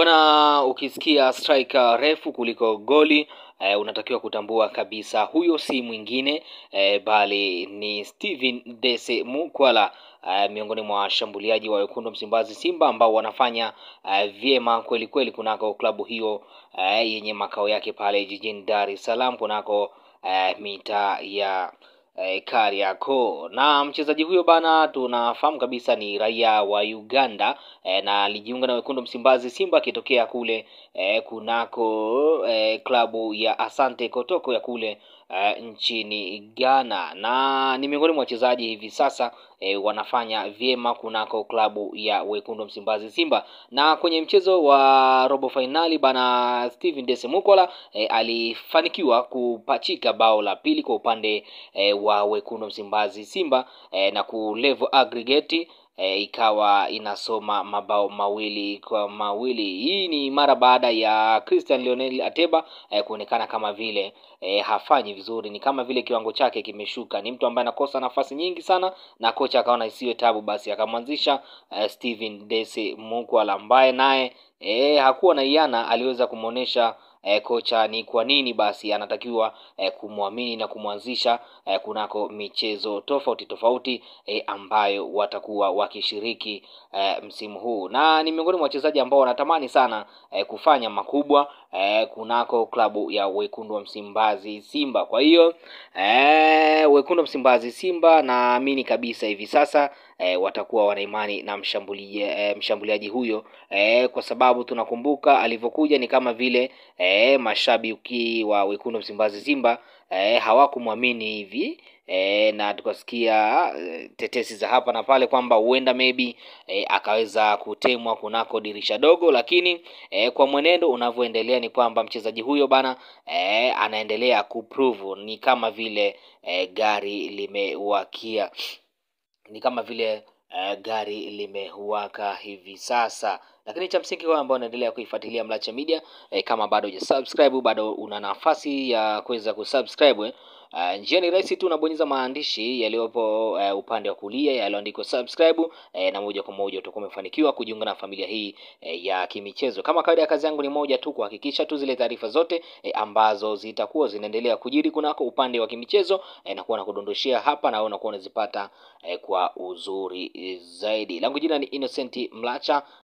Bwana, ukisikia striker refu kuliko goli unatakiwa kutambua kabisa huyo si mwingine bali ni Steven Dese Mukwala, miongoni mwa washambuliaji wa Wekundu Msimbazi Simba ambao wanafanya vyema kweli kweli kunako klabu hiyo yenye makao yake pale jijini Dar es Salaam kunako mita ya Kariakoo. Na mchezaji huyo bana, tunafahamu kabisa ni raia wa Uganda na alijiunga na Wekundu Msimbazi Simba akitokea kule kunako klabu ya Asante Kotoko ya kule nchini Ghana, na ni miongoni mwa wachezaji hivi sasa wanafanya vyema kunako klabu ya Wekundu Msimbazi Simba. Na kwenye mchezo wa robo finali bana, Steven Dese Mukwala alifanikiwa kupachika bao la pili kwa upande wa Wekundu Msimbazi Simba na kulevel aggregate ikawa inasoma mabao mawili kwa mawili. Hii ni mara baada ya Christian Lionel Ateba kuonekana kama vile hafanyi vizuri, ni kama vile kiwango chake kimeshuka. Ni mtu ambaye anakosa nafasi nyingi sana, na kocha akaona isiwe tabu, basi akamwanzisha Steven Dese Mukwala ambaye naye hakuwa na iana, aliweza kumuonesha kocha ni kwa nini basi anatakiwa kumwamini na kumwanzisha kunako michezo tofauti tofauti ambayo watakuwa wakishiriki msimu huu. Na ni miongoni mwa wachezaji ambao wanatamani sana kufanya makubwa kunako klabu ya Wekundu wa Msimbazi Simba. Kwa hiyo Wekundu wa Msimbazi Simba naamini kabisa hivi sasa watakuwa wana imani na mshambuliaji huyo kwa sababu tunakumbuka alivyokuja ni kama vile mashabiki wa Wekundu Msimbazi Simba hawakumwamini hivi na tukasikia tetesi za hapa na pale kwamba huenda maybe akaweza kutemwa kunako dirisha dogo, lakini kwa mwenendo unavyoendelea ni kwamba mchezaji huyo bana anaendelea kuprove ni kama vile gari limewakia, ni kama vile gari limewaka hivi sasa. Lakini cha msingi kwa ambao unaendelea kuifuatilia Mlacha Media, kama bado hujasubscribe bado una nafasi ya kuweza kusubscribe. Njia ni rahisi tu, unabonyeza maandishi yaliyopo upande wa kulia yaliyoandikwa subscribe na moja kwa moja utakuwa umefanikiwa kujiunga na familia hii ya kimichezo. Kama kawaida, kazi yangu ni moja tu, kuhakikisha tu zile taarifa zote ambazo zitakuwa zinaendelea kujiri kunako upande wa kimichezo na kuwa nakudondoshia hapa, na wewe unakuwa unazipata kwa uzuri zaidi. Langu jina ni Innocent Mlacha.